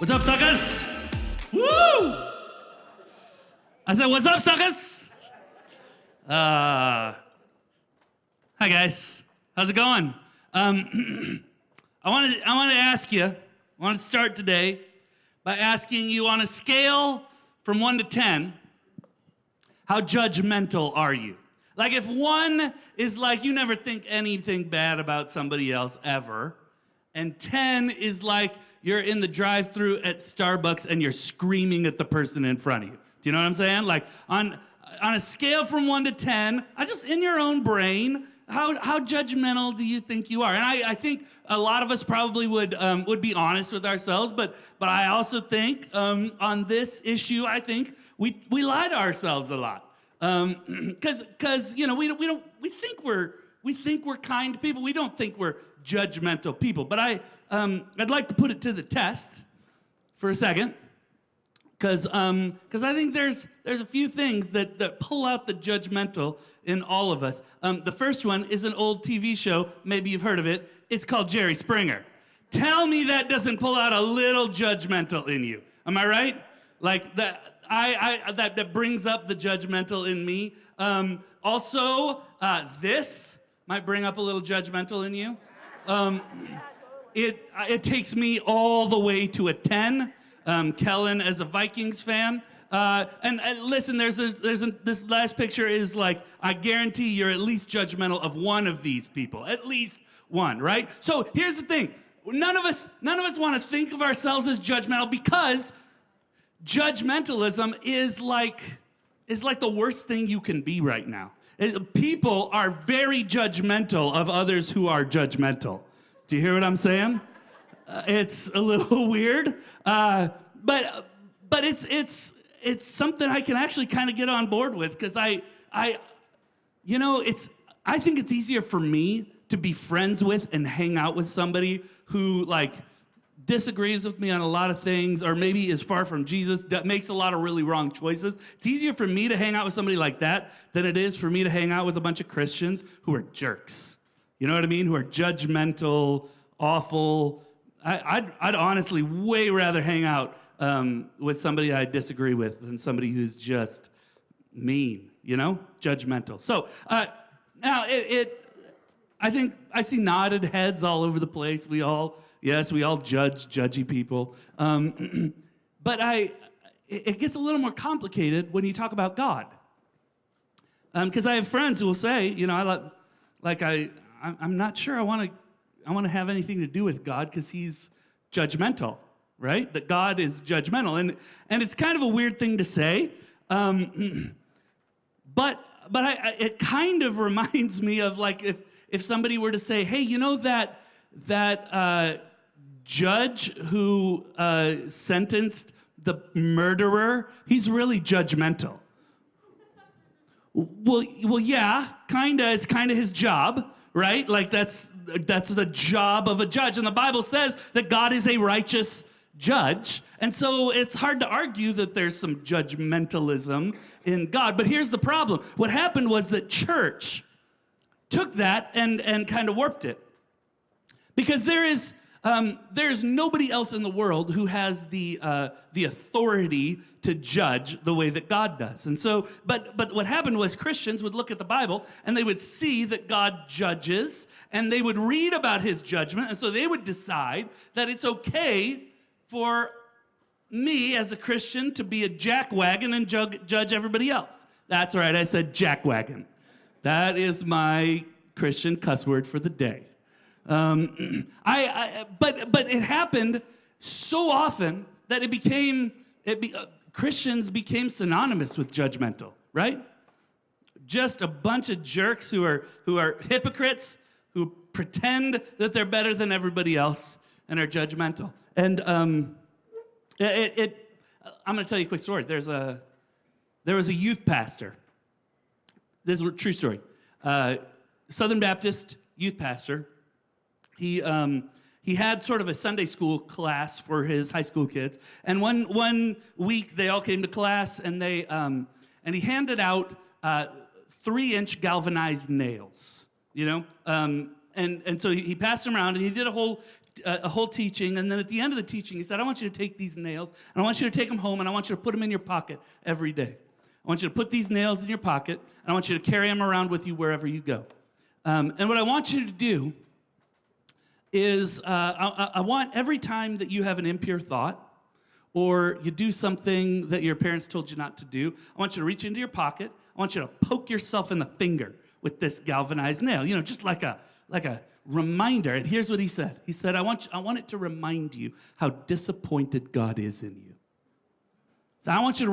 What's up, suckers? Woo! I said, what's up, suckers? Hi, guys. How's it going? I wanted to ask you, I want to start today by asking you on a scale from 1 to 10, how judgmental are you? Like if 1 is like you never think anything bad about somebody else ever, and 10 is like you're in the drive-thru at Starbucks and you're screaming at the person in front of you. Do you know what I'm saying? Like on a scale from 1 to 10, just in your own brain, how judgmental do you think you are? And I think a lot of us probably would be honest with ourselves, but I also think on this issue, I think we lie to ourselves a lot. Because you know we think we're kind people. We don't think we're judgmental people. But I'd like to put it to the test for a second, because I think there's a few things that pull out the judgmental in all of us. The first one is an old TV show. Maybe you've heard of it. It's called Jerry Springer. Tell me that doesn't pull out a little judgmental in you. Am I right? Like that. That brings up the judgmental in me. Also, this might bring up a little judgmental in you. It takes me all the way to a 10. Kellen, as a Vikings fan, and listen, this last picture is like, I guarantee you're at least judgmental of one of these people, at least one, right? So here's the thing: none of us want to think of ourselves as judgmental, because judgmentalism is like the worst thing you can be right now. People are very judgmental of others who are judgmental. Do you hear what I'm saying? It's a little weird, but it's something I can actually kind of get on board with, because I think it's easier for me to be friends with and hang out with somebody who like disagrees with me on a lot of things, or maybe is far from Jesus, that makes a lot of really wrong choices. It's easier for me to hang out with somebody like that than it is for me to hang out with a bunch of Christians who are jerks. You know what I mean? Who are judgmental, awful. I'd honestly way rather hang out with somebody I disagree with than somebody who's just mean, judgmental. So now I think I see nodded heads all over the place. We all judge judgy people. But it gets a little more complicated when you talk about God. Because I have friends who will say, I'm not sure I want to have anything to do with God because he's judgmental, right? That God is judgmental. And it's kind of a weird thing to say. But it kind of reminds me of like if somebody were to say, hey, that judge who sentenced the murderer, he's really judgmental. Well, yeah, kinda. It's kind of his job, right? Like that's the job of a judge, and the Bible says that God is a righteous judge, and so it's hard to argue that there's some judgmentalism in God. But here's the problem: what happened was that church took that and kind of warped it, because there's nobody else in the world who has the authority to judge the way that God does. And so, but what happened was Christians would look at the Bible and they would see that God judges, and they would read about his judgment, and so they would decide that it's okay for me as a Christian to be a jackwagon and judge everybody else. That's right, I said jackwagon. That is my Christian cuss word for the day. But it happened so often that Christians became synonymous with judgmental, right? Just a bunch of jerks who are hypocrites, who pretend that they're better than everybody else and are judgmental. And I'm going to tell you a quick story. There was a youth pastor. This is a true story. Southern Baptist youth pastor. He had sort of a Sunday school class for his high school kids, and one week they all came to class, and and he handed out 3-inch galvanized nails, and so he passed them around, and he did a whole a whole teaching, and then at the end of the teaching, he said, I want you to take these nails, and I want you to take them home, and I want you to put them in your pocket every day. I want you to put these nails in your pocket, and I want you to carry them around with you wherever you go. And what I want you to do is I want every time that you have an impure thought, or you do something that your parents told you not to do, I want you to reach into your pocket. I want you to poke yourself in the finger with this galvanized nail, just like a reminder. And here's what he said. He said, I want it to remind you how disappointed God is in you. So I want it to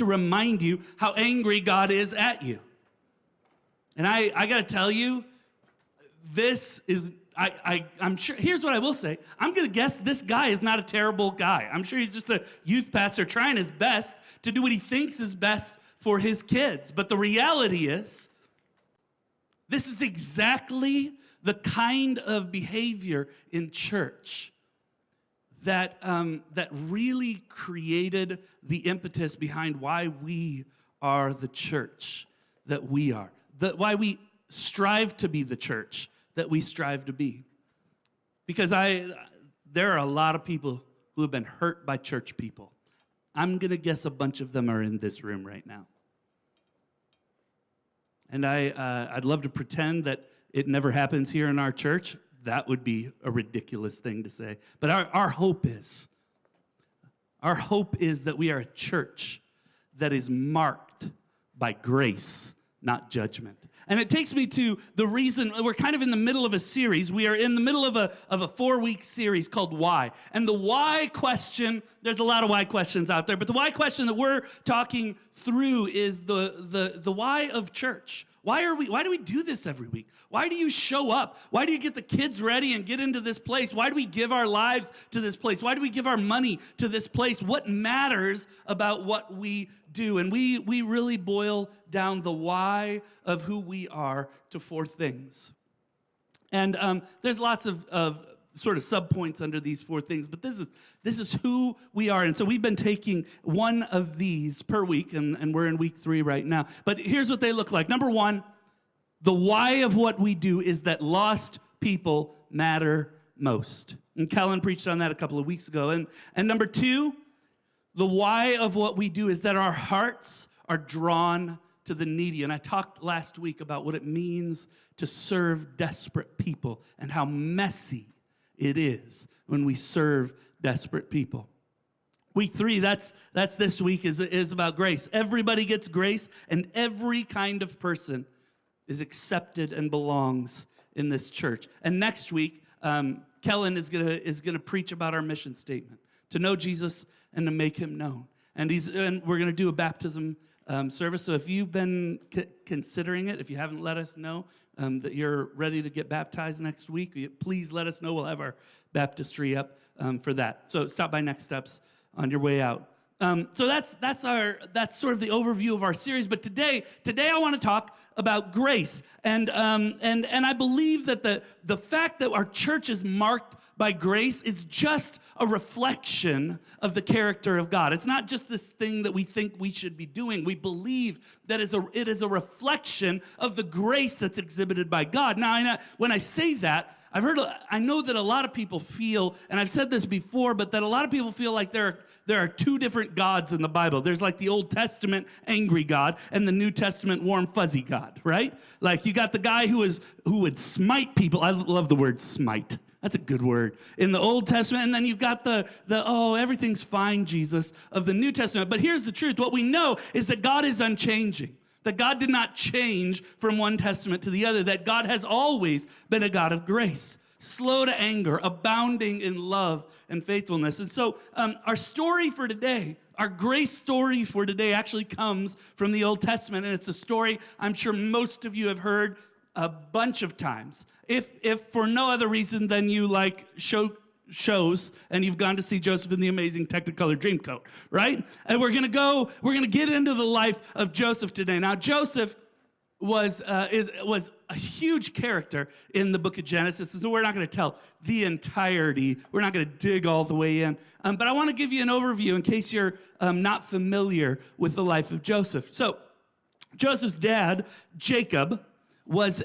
remind you how angry God is at you. And I got to tell you, this is, I'm sure, here's what I will say. I'm going to guess this guy is not a terrible guy. I'm sure he's just a youth pastor trying his best to do what he thinks is best for his kids. But the reality is, this is exactly the kind of behavior in church that really created the impetus behind why we are the church that we are, why we strive to be the church that we strive to be. Because there are a lot of people who have been hurt by church people. I'm going to guess a bunch of them are in this room right now. And I'd love to pretend that it never happens here in our church. That would be a ridiculous thing to say. But our hope is that we are a church that is marked by grace, not judgment. And it takes me to the reason we're kind of in the middle of a series. We are in the middle of a 4-week series called Why. And the why question, there's a lot of why questions out there, but the why question that we're talking through is the why of church. Why do we do this every week? Why do you show up? Why do you get the kids ready and get into this place? Why do we give our lives to this place? Why do we give our money to this place? What matters about what we do? And we really boil down the why of who we are to 4 things. And there's lots of sort of subpoints under these 4 things, but this is who we are. And so we've been taking one of these per week, and we're in week 3 right now. But here's what they look like. Number 1, the why of what we do is that lost people matter most. And Kellen preached on that a couple of weeks ago. And number 2, the why of what we do is that our hearts are drawn to the needy. And I talked last week about what it means to serve desperate people and how messy it is when we serve desperate people. Week 3, that's this week, is about grace. Everybody gets grace, and every kind of person is accepted and belongs in this church. And next week, Kellen is gonna preach about our mission statement: to know Jesus and to make him known. And we're gonna do a baptism service. So if you've been considering it, if you haven't let us know that you're ready to get baptized next week, please let us know. We'll have our baptistry up for that. So stop by Next Steps on your way out. So that's sort of the overview of our series. But today I want to talk about grace, and I believe that the fact that our church is marked by grace is just a reflection of the character of God. It's not just this thing that we think we should be doing. We believe that it is a reflection of the grace that's exhibited by God. Now, when I say that, I know that a lot of people feel, and I've said this before, but that a lot of people feel like there are 2 different gods in the Bible. There's like the Old Testament angry God and the New Testament warm fuzzy God, right? Like you got the guy who would smite people. I love the word smite. That's a good word. In the Old Testament, and then you've got the everything's fine Jesus of the New Testament. But here's the truth. What we know is that God is unchanging. That God did not change from one testament to the other, that God has always been a God of grace, slow to anger, abounding in love and faithfulness. And so our story for today, our grace story for today actually comes from the Old Testament, and it's a story I'm sure most of you have heard a bunch of times. If for no other reason than you like shows and you've gone to see Joseph in the Amazing Technicolor Dreamcoat, right? And we're gonna get into the life of Joseph today. Now, Joseph was a huge character in the book of Genesis, so we're not gonna tell the entirety. We're not gonna dig all the way in, but I wanna give you an overview in case you're not familiar with the life of Joseph. So, Joseph's dad, Jacob, was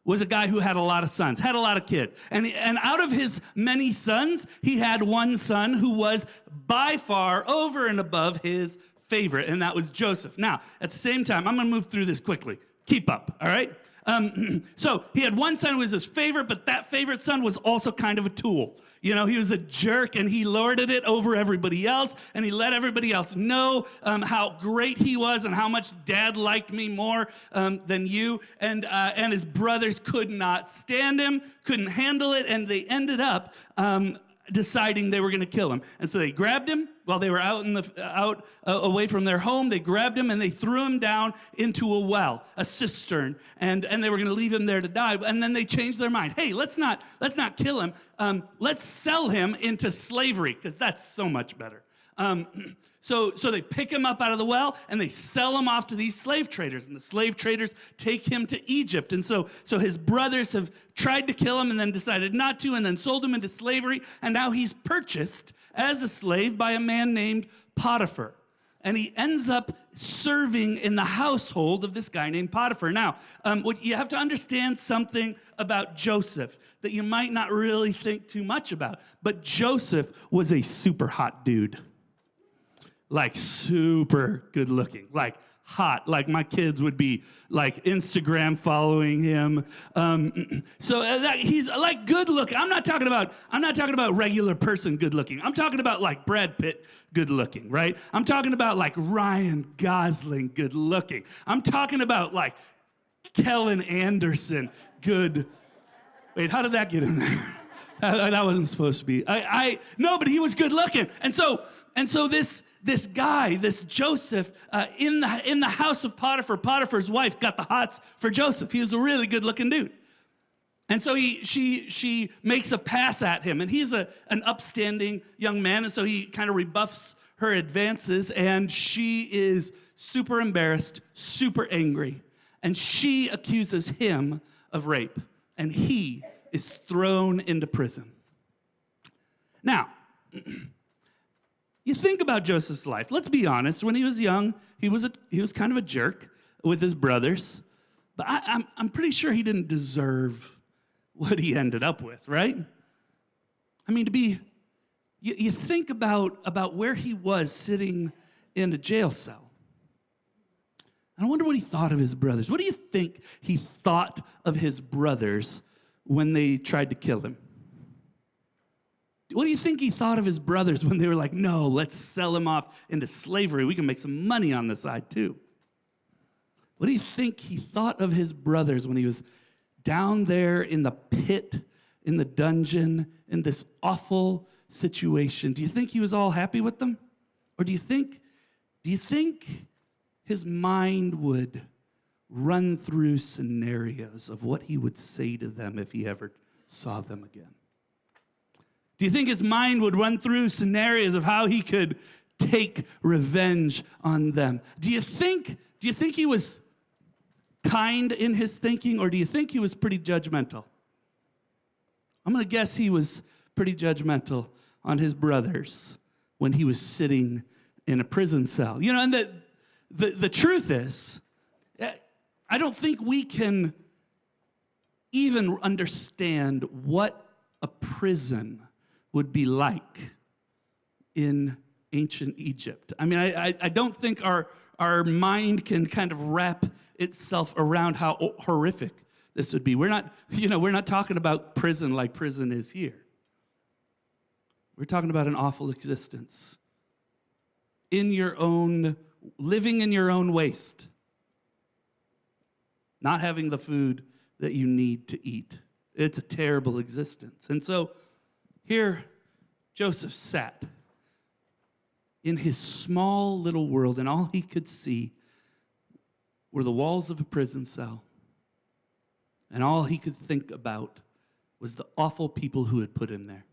was a guy who had a lot of sons, had a lot of kids. And out of his many sons, he had one son who was by far over and above his favorite, and that was Joseph. Now, at the same time, I'm going to move through this quickly. Keep up, all right? So he had one son who was his favorite, but that favorite son was also kind of a tool. You know, he was a jerk, and he lorded it over everybody else, and he let everybody else know how great he was and how much Dad liked me more than you. And his brothers could not stand him, couldn't handle it, and they ended up deciding they were going to kill him. And so they grabbed him while they were out away from their home. They grabbed him and they threw him down into a well, a cistern, and they were going to leave him there to die. And then they changed their mind. Hey, let's not kill him. Let's sell him into slavery, because that's so much better. So they pick him up out of the well and they sell him off to these slave traders, and the slave traders take him to Egypt. And so his brothers have tried to kill him and then decided not to, and then sold him into slavery, and now he's purchased as a slave by a man named Potiphar. And he ends up serving in the household of this guy named Potiphar. Now, what you have to understand something about Joseph that you might not really think too much about, but Joseph was a super hot dude. Like super good looking, like hot, like my kids would be like Instagram following him. He's like good looking. I'm not talking about regular person good looking. I'm talking about like Brad Pitt good looking, right? I'm talking about like Ryan Gosling good looking. I'm talking about like Kellen Anderson good. Wait, how did that get in there? That wasn't supposed to be. No, but he was good looking, and so this guy, this Joseph, in the house of Potiphar, Potiphar's wife got the hots for Joseph. He was a really good-looking dude. And so she makes a pass at him, and he's an upstanding young man, and so he kind of rebuffs her advances, and she is super embarrassed, super angry, and she accuses him of rape, and he is thrown into prison. Now, you think about Joseph's life. Let's be honest. When he was young, he was kind of a jerk with his brothers. But I'm pretty sure he didn't deserve what he ended up with, right? I mean, you think about where he was sitting in a jail cell. And I wonder what he thought of his brothers. What do you think he thought of his brothers when they tried to kill him? What do you think he thought of his brothers when they were like, no, let's sell him off into slavery. We can make some money on the side too. What do you think he thought of his brothers when he was down there in the pit, in the dungeon, in this awful situation? Do you think he was all happy with them? Or do you think his mind would run through scenarios of what he would say to them if he ever saw them again? Do you think his mind would run through scenarios of how he could take revenge on them? Do you think he was kind in his thinking, or do you think he was pretty judgmental? I'm going to guess he was pretty judgmental on his brothers when he was sitting in a prison cell. You know, and the truth is, I don't think we can even understand what a prison would be like in ancient Egypt. I mean, I don't think our mind can kind of wrap itself around how horrific this would be. We're not talking about prison like prison is here. We're talking about an awful existence. Living in your own waste. Not having the food that you need to eat. It's a terrible existence. And so here Joseph sat in his small little world, and all he could see were the walls of a prison cell. And all he could think about was the awful people who had put him there.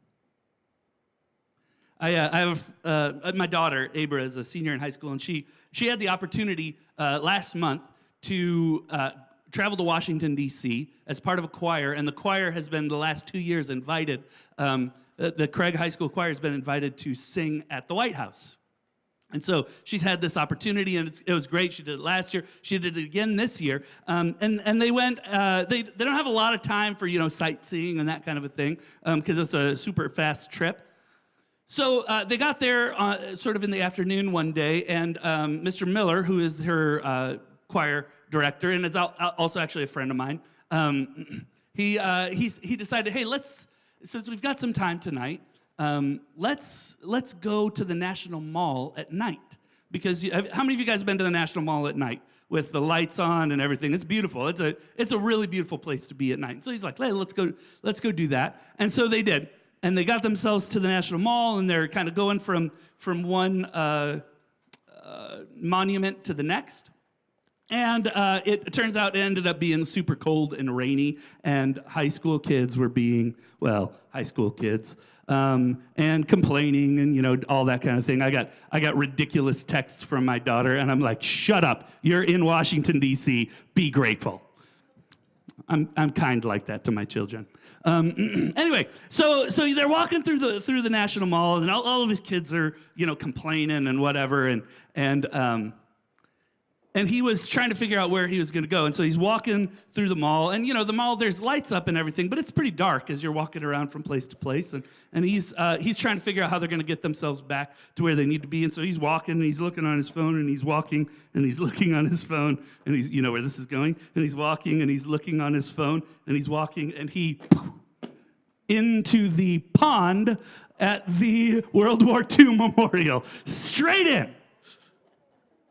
I have my daughter, Abra, is a senior in high school, and she had the opportunity last month to travel to Washington, D.C. as part of a choir, and the choir has been the last 2 years invited, the Craig High School choir has been invited to sing at the White House. And so she's had this opportunity, and it was great. She did it last year. She did it again this year. And they went. They don't have a lot of time for sightseeing and that kind of a thing because it's a super fast trip. So they got there sort of in the afternoon one day, and Mr. Miller, who is her choir director and is also actually a friend of mine, he decided, hey, since we've got some time tonight. Let's go to the National Mall at night, because how many of you guys have been to the National Mall at night with the lights on and everything? It's beautiful. It's a really beautiful place to be at night. So he's like, hey, let's go do that. And so they did, and they got themselves to the National Mall, and they're kind of going from one monument to the next. And it turns out it ended up being super cold and rainy, and high school kids were being, high school kids, and complaining and, all that kind of thing. I got ridiculous texts from my daughter, and I'm like, shut up. You're in Washington, D.C. Be grateful. I'm kind like that to my children. Anyway, so they're walking through the National Mall, and all of his kids are, complaining and whatever, and he was trying to figure out where he was going to go. And so he's walking through the mall. And, the mall, there's lights up and everything, but it's pretty dark as you're walking around from place to place. And he's trying to figure out how they're going to get themselves back to where they need to be. And so he's walking, and he's looking on his phone, and he's walking, and he's looking on his phone. And he's, where this is going. And he's walking, and he's looking on his phone, and he's walking, and he into the pond at the World War II Memorial. Straight in.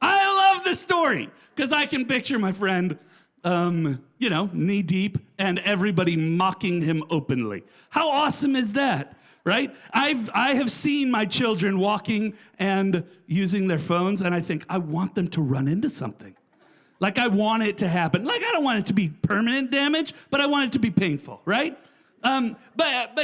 I love this story because I can picture my friend, knee deep, and everybody mocking him openly. How awesome is that, right? I have seen my children walking and using their phones, and I think, I want them to run into something. Like, I want it to happen. Like, I don't want it to be permanent damage, but I want it to be painful, right? But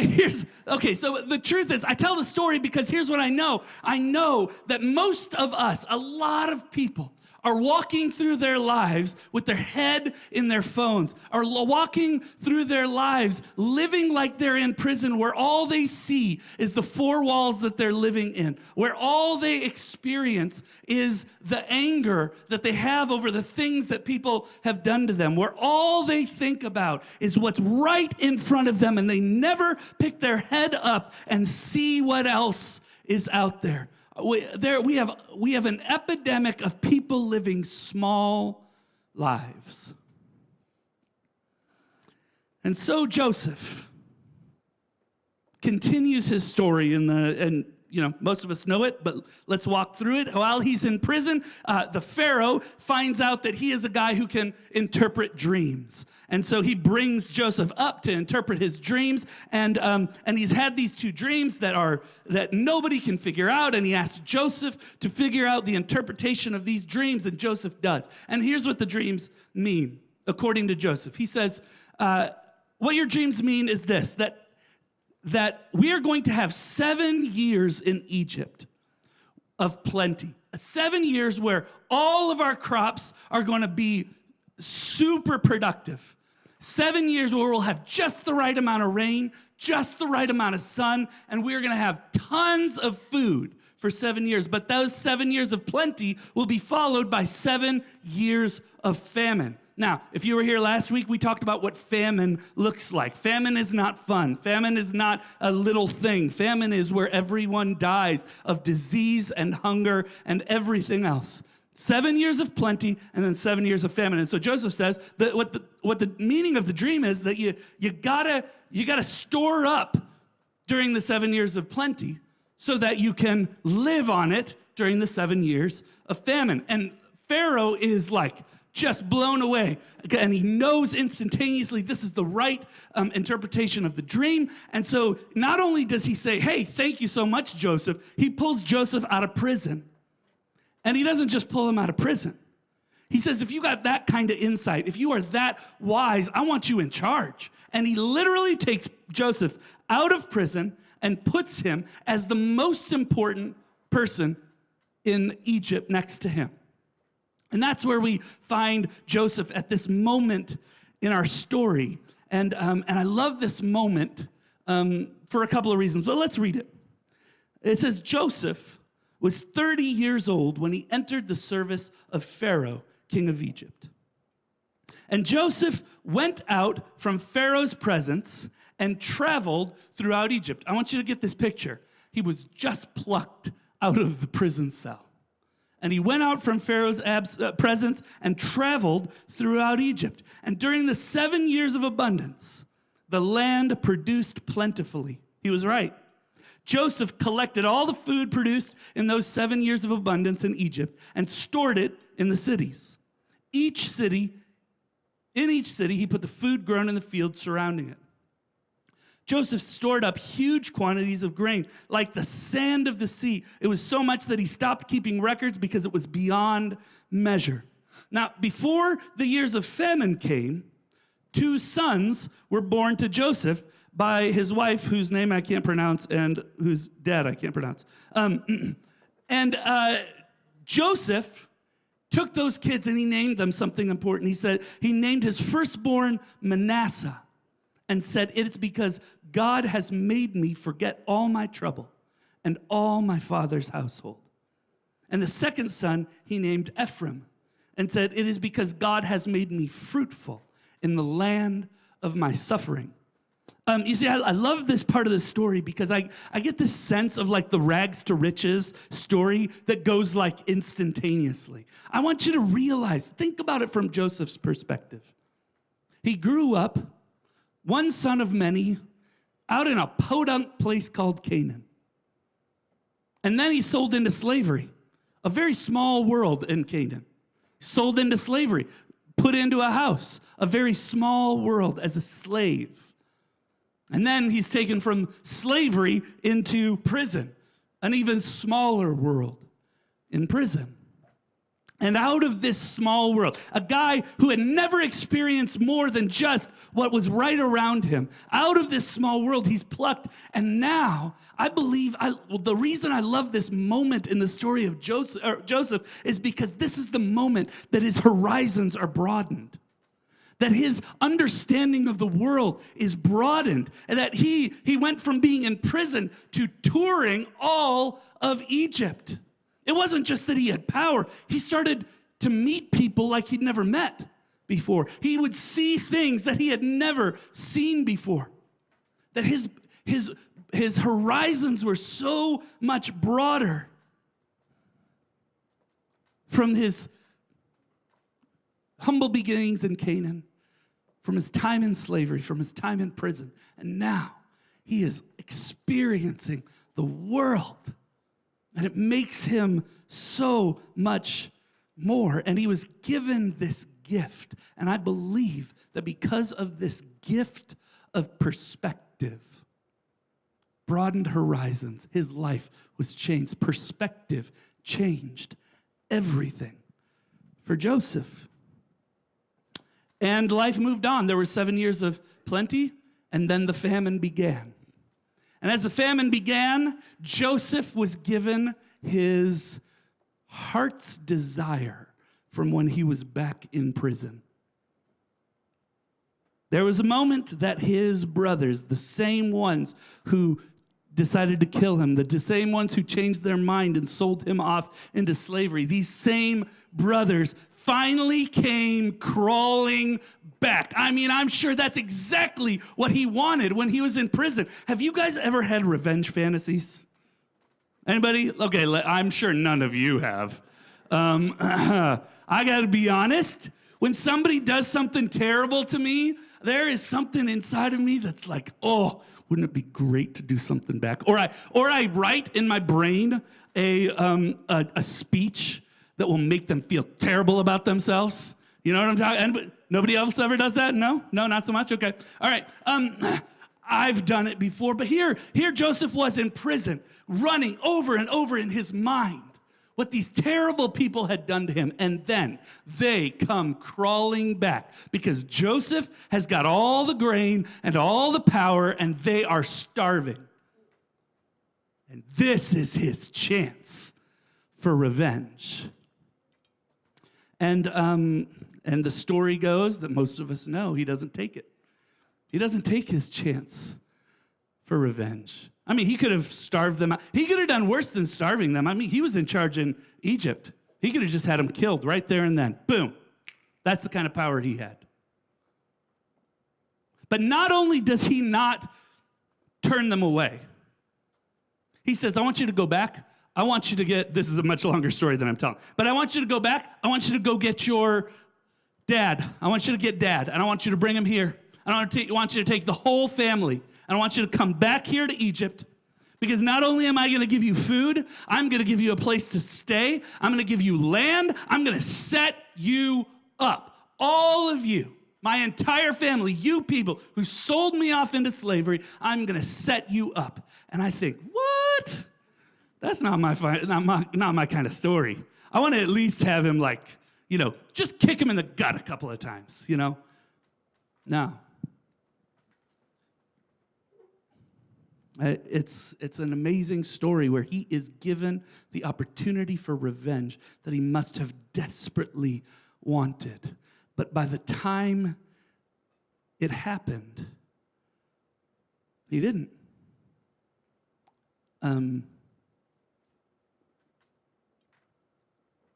so the truth is, I tell the story because here's what I know. I know that most of us, a lot of people, are walking through their lives with their head in their phones, are walking through their lives living like they're in prison, where all they see is the four walls that they're living in, where all they experience is the anger that they have over the things that people have done to them, where all they think about is what's right in front of them, and they never pick their head up and see what else is out there. We have an epidemic of people living small lives. And so Joseph continues his story and most of us know it, but let's walk through it. While he's in prison, the Pharaoh finds out that he is a guy who can interpret dreams. And so he brings Joseph up to interpret his dreams, and he's had these two dreams that nobody can figure out, and he asks Joseph to figure out the interpretation of these dreams, and Joseph does. And here's what the dreams mean, according to Joseph. He says, what your dreams mean is this, that we are going to have 7 years in Egypt of plenty. 7 years where all of our crops are going to be super productive. 7 years where we'll have just the right amount of rain, just the right amount of sun, and we're going to have tons of food for 7 years. But those 7 years of plenty will be followed by 7 years of famine. Now, if you were here last week, we talked about what famine looks like. Famine is not fun. Famine is not a little thing. Famine is where everyone dies of disease and hunger and everything else. 7 years of plenty and then 7 years of famine. And so Joseph says that what the meaning of the dream is that you gotta store up during the 7 years of plenty so that you can live on it during the 7 years of famine. And Pharaoh is like just blown away. And he knows instantaneously this is the right interpretation of the dream. And so not only does he say, hey, thank you so much, Joseph, he pulls Joseph out of prison. And he doesn't just pull him out of prison. He says, if you got that kind of insight, if you are that wise, I want you in charge. And he literally takes Joseph out of prison and puts him as the most important person in Egypt next to him. And that's where we find Joseph at this moment in our story. And I love this moment for a couple of reasons. But let's read it. It says, Joseph was 30 years old when he entered the service of Pharaoh, king of Egypt. And Joseph went out from Pharaoh's presence and traveled throughout Egypt. I want you to get this picture. He was just plucked out of the prison cell. And he went out from Pharaoh's presence and traveled throughout Egypt. And during the 7 years of abundance, the land produced plentifully. He was right. Joseph collected all the food produced in those 7 years of abundance in Egypt and stored it in the cities. In each city, he put the food grown in the field surrounding it. Joseph stored up huge quantities of grain, like the sand of the sea. It was so much that he stopped keeping records because it was beyond measure. Now, before the years of famine came, 2 sons were born to Joseph by his wife, whose name I can't pronounce, and whose dad I can't pronounce. Joseph took those kids and he named them something important. He said, he named his firstborn Manasseh and said, "It is because God has made me forget all my trouble and all my father's household." And the second son he named Ephraim and said, "It is because God has made me fruitful in the land of my suffering." You see, I love this part of the story because I get this sense of like the rags to riches story that goes like instantaneously. I want you to realize, think about it from Joseph's perspective. He grew up, one son of many, out in a podunk place called Canaan. And then he sold into slavery, a very small world in Canaan. Sold into slavery, put into a house, a very small world as a slave. And then he's taken from slavery into prison, an even smaller world in prison. And out of this small world, a guy who had never experienced more than just what was right around him, out of this small world, he's plucked. And now, I believe, the reason I love this moment in the story of Joseph is because this is the moment that his horizons are broadened. That his understanding of the world is broadened, and that he went from being in prison to touring all of Egypt. It wasn't just that he had power. He started to meet people like he'd never met before. He would see things that he had never seen before. That his horizons were so much broader from his humble beginnings in Canaan, from his time in slavery, from his time in prison. And now he is experiencing the world. And it makes him so much more. And he was given this gift. And I believe that because of this gift of perspective, broadened horizons, his life was changed. Perspective changed everything for Joseph. And life moved on. There were 7 years of plenty, and then the famine began. And as the famine began, Joseph was given his heart's desire from when he was back in prison. There was a moment that his brothers, the same ones who decided to kill him, the same ones who changed their mind and sold him off into slavery, these same brothers finally came crawling back. I mean, I'm sure that's exactly what he wanted when he was in prison. Have you guys ever had revenge fantasies? Anybody? Okay, I'm sure none of you have. I gotta be honest. When somebody does something terrible to me, there is something inside of me that's like, oh, wouldn't it be great to do something back? Or I write in my brain a speech that will make them feel terrible about themselves. You know what I'm talking about? Nobody else ever does that? No, not so much? Okay. All right. I've done it before, but here Joseph was in prison, running over and over in his mind what these terrible people had done to him. And then they come crawling back because Joseph has got all the grain and all the power, and they are starving. And this is his chance for revenge. And the story goes that most of us know he doesn't take it. He doesn't take his chance for revenge. I mean, he could have starved them out. He could have done worse than starving them. I mean, he was in charge in Egypt. He could have just had them killed right there and then. Boom. That's the kind of power he had. But not only does he not turn them away, he says, I want you to go back. I want you to get, this is a much longer story than I'm telling, but I want you to go back. I want you to go get your dad. I want you to get dad, and I want you to bring him here. I want you to take the whole family, and I want you to come back here to Egypt, because not only am I going to give you food, I'm going to give you a place to stay. I'm going to give you land. I'm going to set you up. All of you, my entire family, you people who sold me off into slavery, I'm going to set you up. And I think, what? That's not my kind of story. I want to at least have him just kick him in the gut a couple of times, No. It's an amazing story where he is given the opportunity for revenge that he must have desperately wanted. But by the time it happened, he didn't.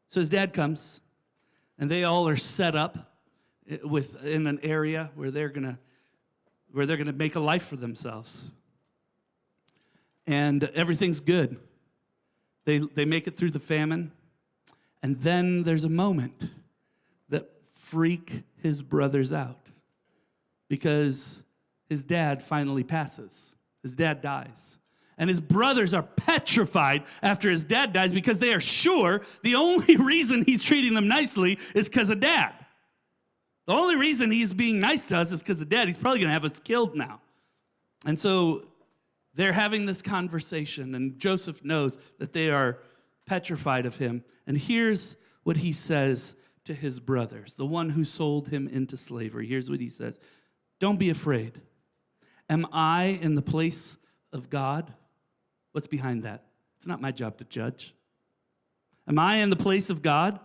So his dad comes, and they all are set up in an area where they're gonna make a life for themselves. And everything's good. They make it through the famine, and then there's a moment that freak his brothers out because his dad finally passes. His dad dies. And his brothers are petrified after his dad dies because they are sure the only reason he's treating them nicely is because of dad. The only reason he's being nice to us is because of dad. He's probably going to have us killed now. And so they're having this conversation, and Joseph knows that they are petrified of him. And here's what he says to his brothers, the one who sold him into slavery. Here's what he says. Don't be afraid. Am I in the place of God? What's behind that? It's not my job to judge. Am I in the place of God?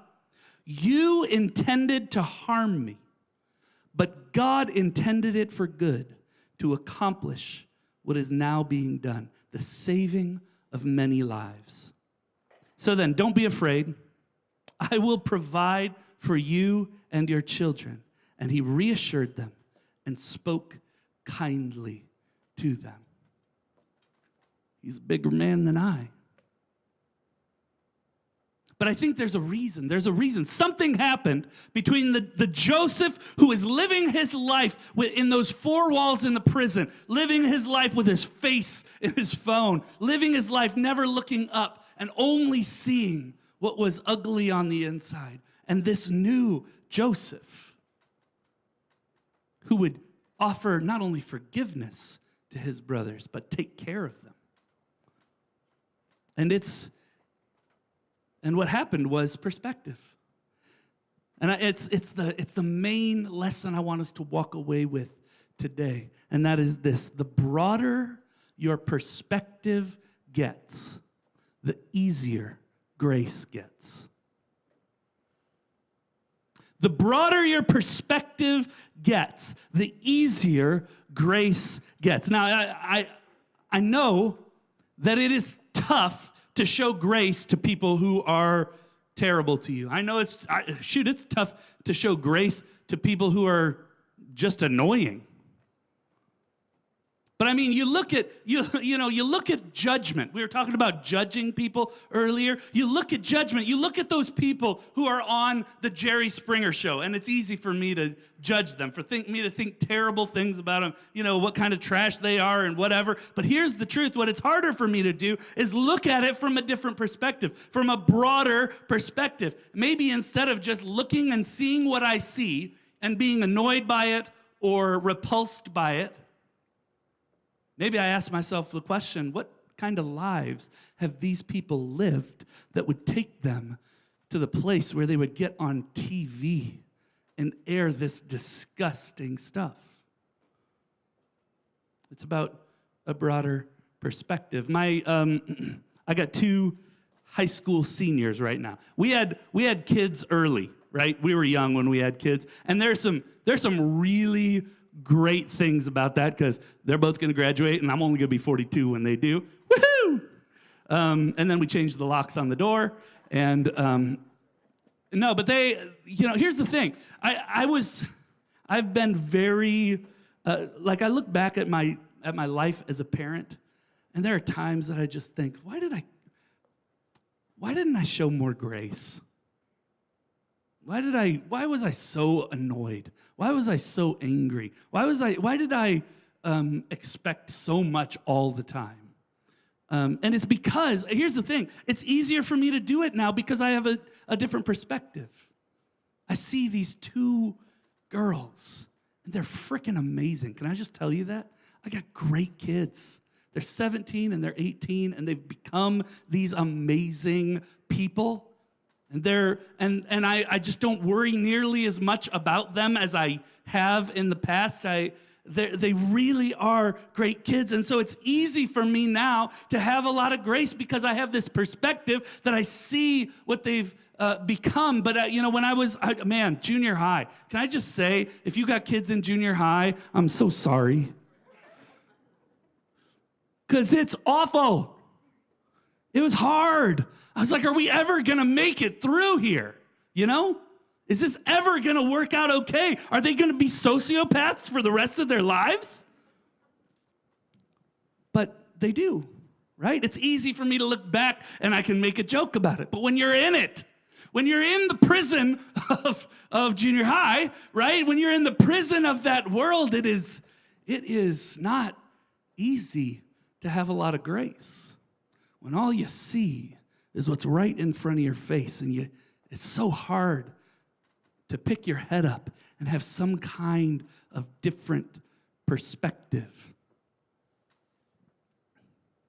You intended to harm me, but God intended it for good, to accomplish what is now being done, the saving of many lives. So then, don't be afraid. I will provide for you and your children. And he reassured them and spoke kindly to them. He's a bigger man than I. But I think there's a reason. There's a reason. Something happened between the Joseph who is living his life in those four walls in the prison, living his life with his face in his phone, living his life never looking up and only seeing what was ugly on the inside. And this new Joseph who would offer not only forgiveness to his brothers, but take care of them. And what happened was perspective. And it's the main lesson I want us to walk away with today. And that is this: the broader your perspective gets, the easier grace gets. The broader your perspective gets, the easier grace gets. Now, I know that it is tough to show grace to people who are terrible to you. I know it's tough to show grace to people who are just annoying. But I mean, you look at judgment. We were talking about judging people earlier. You look at judgment. You look at those people who are on the Jerry Springer show, and it's easy for me to judge them, me to think terrible things about them, what kind of trash they are and whatever. But here's the truth. What it's harder for me to do is look at it from a different perspective, from a broader perspective. Maybe instead of just looking and seeing what I see and being annoyed by it or repulsed by it, maybe I ask myself the question, what kind of lives have these people lived that would take them to the place where they would get on TV and air this disgusting stuff? It's about a broader perspective. I got two high school seniors right now. We had kids early, right? We were young when we had kids, and there's some really great things about that because they're both going to graduate, and I'm only going to be 42 when they do. Woohoo! And then we changed the locks on the door, and no, but here's the thing. I've been very, I look back at my life as a parent, and there are times that I just think, why didn't I show more grace? Why was I so annoyed? Why was I so angry? Why did I expect so much all the time? And it's because, here's the thing, it's easier for me to do it now because I have a different perspective. I see these two girls, and they're freaking amazing. Can I just tell you that? I got great kids. They're 17 and they're 18, and they've become these amazing people. And I just don't worry nearly as much about them as I have in the past. They really are great kids. And so it's easy for me now to have a lot of grace because I have this perspective that I see what they've become. But, when I was, junior high, can I just say, if you got kids in junior high, I'm so sorry. Because it's awful. It was hard. I was like, are we ever going to make it through here? Is this ever going to work out okay? Are they going to be sociopaths for the rest of their lives? But they do, right? It's easy for me to look back and I can make a joke about it. But when you're in it, when you're in the prison of junior high, right? When you're in the prison of that world, it is not easy to have a lot of grace. When all you see is what's right in front of your face, and it's so hard to pick your head up and have some kind of different perspective.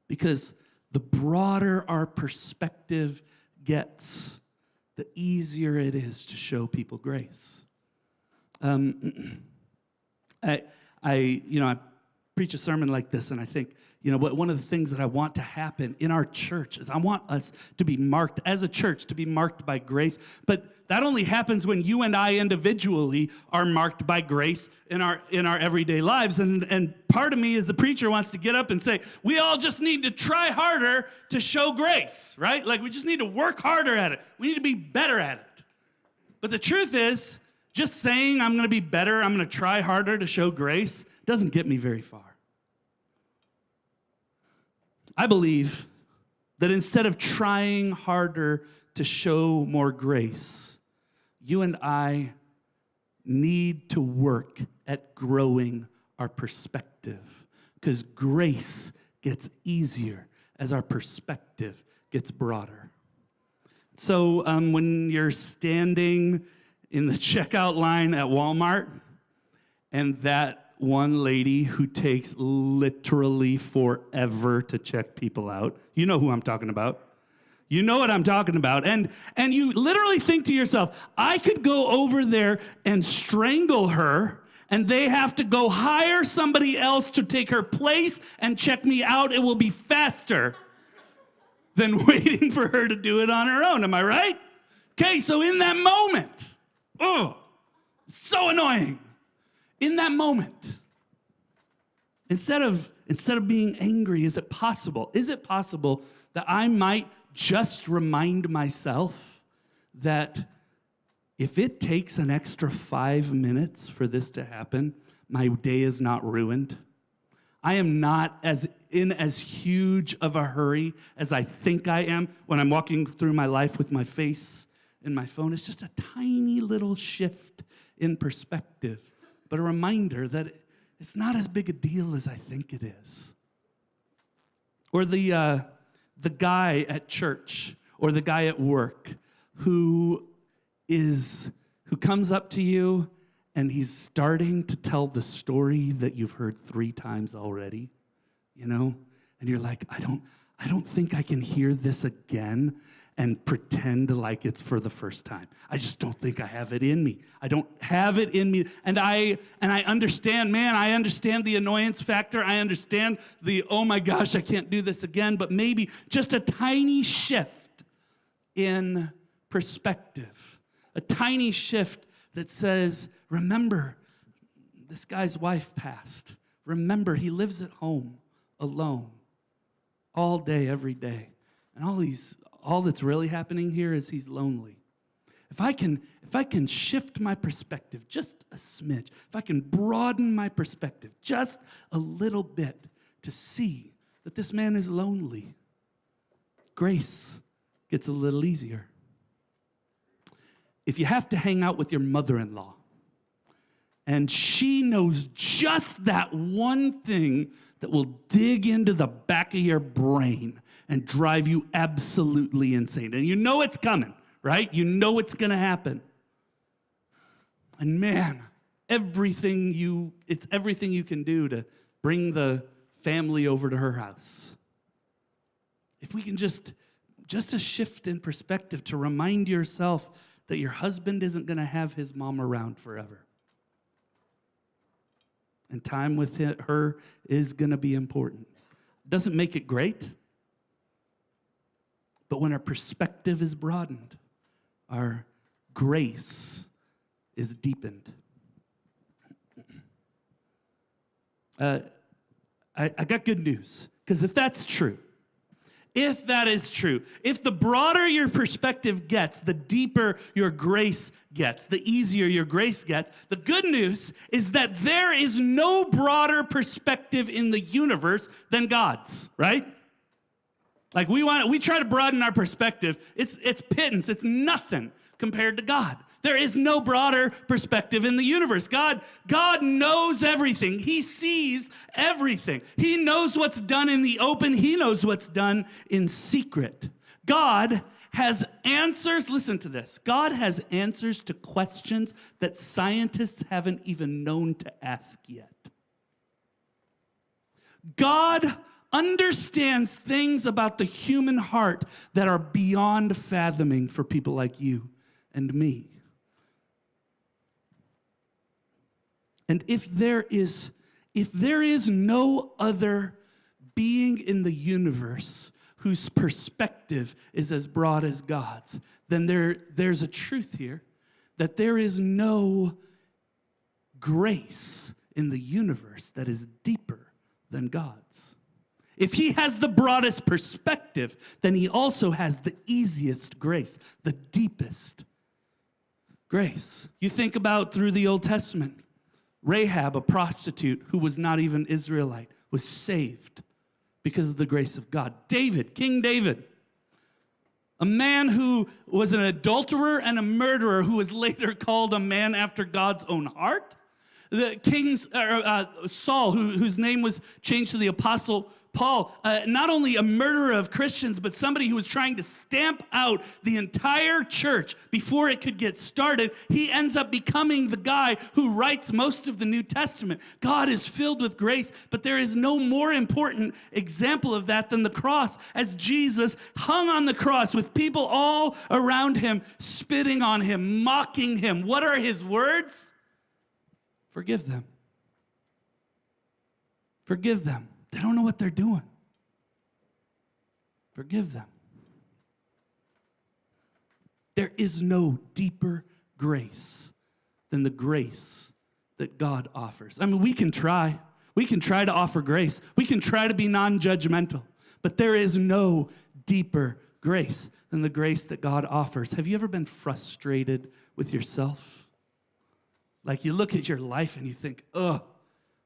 Because the broader our perspective gets, the easier it is to show people grace. I preach a sermon like this, and I think, one of the things that I want to happen in our church is I want us to be marked, as a church, to be marked by grace. But that only happens when you and I individually are marked by grace in our everyday lives. And part of me as a preacher wants to get up and say, we all just need to try harder to show grace, right? Like we just need to work harder at it. We need to be better at it. But the truth is, just saying I'm going to be better, I'm going to try harder to show grace, doesn't get me very far. I believe that instead of trying harder to show more grace, you and I need to work at growing our perspective, because grace gets easier as our perspective gets broader. So when you're standing in the checkout line at Walmart, and that one lady who takes literally forever to check people out. You know who I'm talking about. You know what I'm talking about. And you literally think to yourself, I could go over there and strangle her, and they have to go hire somebody else to take her place and check me out. It will be faster than waiting for her to do it on her own. Am I right? Okay, so in that moment, so annoying. In that moment, instead of being angry, is it possible that I might just remind myself that if it takes an extra 5 minutes for this to happen, my day is not ruined? I am not as huge of a hurry as I think I am when I'm walking through my life with my face in my phone. It's just a tiny little shift in perspective. But a reminder that it's not as big a deal as I think it is. Or the guy at church or the guy at work who comes up to you and he's starting to tell the story that you've heard 3 times already, and you're like, I don't think I can hear this again and pretend like it's for the first time. I just don't think I have it in me. I don't have it in me. And I understand, I understand the annoyance factor. I understand the, oh my gosh, I can't do this again. But maybe just a tiny shift in perspective. A tiny shift that says, remember, this guy's wife passed. Remember, he lives at home alone all day, every day. And all that's really happening here is he's lonely. If I can shift my perspective just a smidge, if I can broaden my perspective just a little bit to see that this man is lonely, grace gets a little easier. If you have to hang out with your mother-in-law, and she knows just that one thing that will dig into the back of your brain and drive you absolutely insane. And you know it's coming, right? You know it's going to happen. And man, it's everything you can do to bring the family over to her house. If we can just a shift in perspective to remind yourself that your husband isn't going to have his mom around forever. And time with her is going to be important. Doesn't make it great, but when our perspective is broadened, our grace is deepened. I got good news, because if that's true, if that is true, if the broader your perspective gets, the deeper your grace gets, the easier your grace gets, the good news is that there is no broader perspective in the universe than God's, right? Like we try to broaden our perspective. It's pittance, it's nothing compared to God. There is no broader perspective in the universe. God knows everything. He sees everything. He knows what's done in the open. He knows what's done in secret. God has answers. Listen to this. God has answers to questions that scientists haven't even known to ask yet. God understands things about the human heart that are beyond fathoming for people like you and me. And if there is no other being in the universe whose perspective is as broad as God's, then there's a truth here that there is no grace in the universe that is deeper than God's. If he has the broadest perspective, then he also has the easiest grace, the deepest grace. You think about through the Old Testament, Rahab, a prostitute who was not even Israelite, was saved because of the grace of God. David, King David, a man who was an adulterer and a murderer who was later called a man after God's own heart. The Saul, whose name was changed to the Apostle Paul, not only a murderer of Christians, but somebody who was trying to stamp out the entire church before it could get started. He ends up becoming the guy who writes most of the New Testament. God is filled with grace, but there is no more important example of that than the cross, as Jesus hung on the cross with people all around him, spitting on him, mocking him. What are his words? Forgive them. Forgive them. They don't know what they're doing. Forgive them. There is no deeper grace than the grace that God offers. I mean, we can try. We can try to offer grace. We can try to be non-judgmental. But there is no deeper grace than the grace that God offers. Have you ever been frustrated with yourself? Like you look at your life and you think,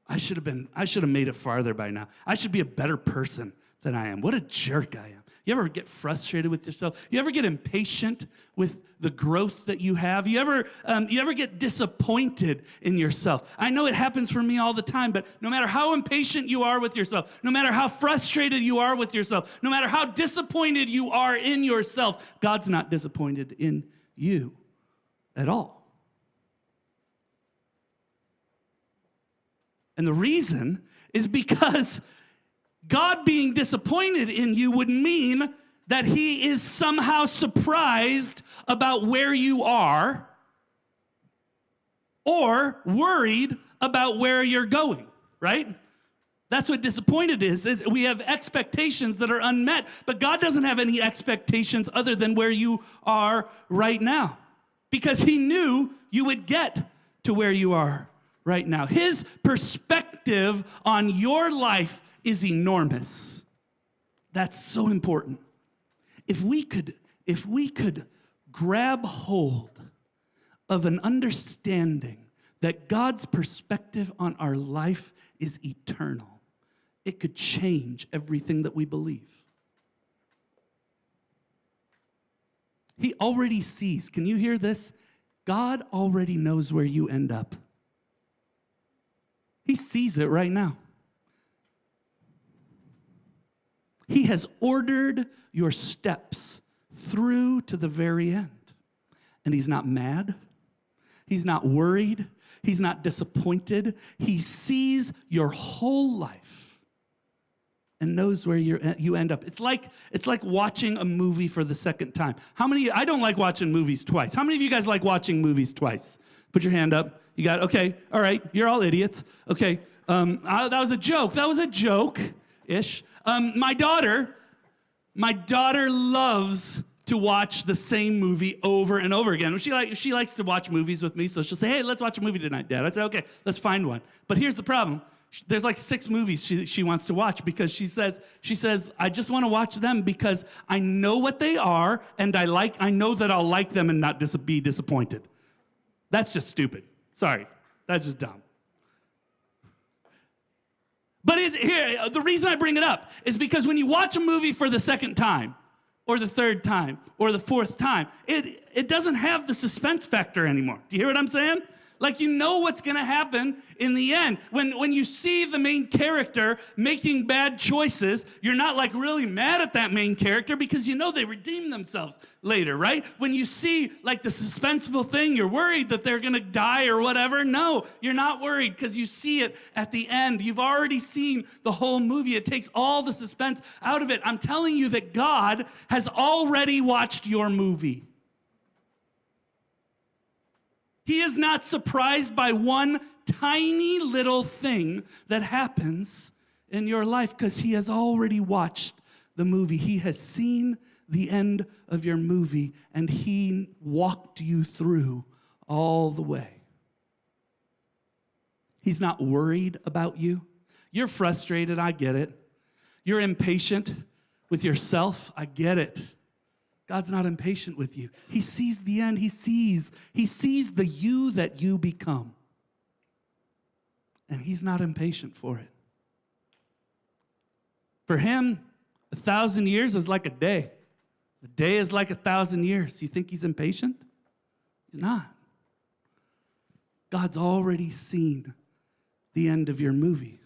I should have made it farther by now. I should be a better person than I am. What a jerk I am. You ever get frustrated with yourself? You ever get impatient with the growth that you have? You ever get disappointed in yourself? I know it happens for me all the time, but no matter how impatient you are with yourself, no matter how frustrated you are with yourself, no matter how disappointed you are in yourself, God's not disappointed in you at all. And the reason is because God being disappointed in you would mean that he is somehow surprised about where you are or worried about where you're going, right? That's what disappointed is we have expectations that are unmet, but God doesn't have any expectations other than where you are right now, because he knew you would get to where you are right now. His perspective on your life is enormous. That's so important. If we could grab hold of an understanding that God's perspective on our life is eternal, it could change everything that we believe. He already sees. Can you hear this? God already knows where you end up. He sees it right now. He has ordered your steps through to the very end. And he's not mad. He's not worried. He's not disappointed. He sees your whole life and knows where you end up. It's like watching a movie for the second time. I don't like watching movies twice. How many of you guys like watching movies twice? Put your hand up. You got, okay, all right, you're all idiots. Okay, that was a joke. That was a joke-ish. My daughter loves to watch the same movie over and over again. She likes to watch movies with me, so she'll say, hey, let's watch a movie tonight, Dad. I say, okay, let's find one. But here's the problem. There's like 6 movies she wants to watch because she says, I just want to watch them because I know what they are and I know that I'll like them and not be disappointed. That's just stupid. Sorry, that's just dumb. But the reason I bring it up is because when you watch a movie for the second time, or the third time, or the fourth time, it doesn't have the suspense factor anymore. Do you hear what I'm saying? Like, you know what's going to happen in the end. When you see the main character making bad choices, you're not like really mad at that main character because you know they redeem themselves later, right? When you see like the suspenseful thing, you're worried that they're going to die or whatever. No, you're not worried because you see it at the end. You've already seen the whole movie. It takes all the suspense out of it. I'm telling you that God has already watched your movie. He is not surprised by one tiny little thing that happens in your life because he has already watched the movie. He has seen the end of your movie, and he walked you through all the way. He's not worried about you. You're frustrated, I get it. You're impatient with yourself, I get it. God's not impatient with you. He sees the end. He sees the you that you become. And he's not impatient for it. For him, 1,000 years is like a day. A day is like 1,000 years. You think he's impatient? He's not. God's already seen the end of your movie.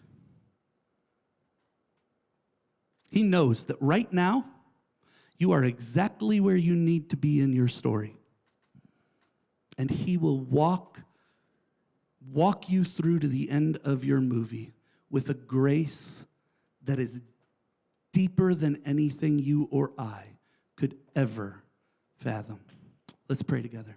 He knows that right now, you are exactly where you need to be in your story. And he will walk you through to the end of your movie with a grace that is deeper than anything you or I could ever fathom. Let's pray together.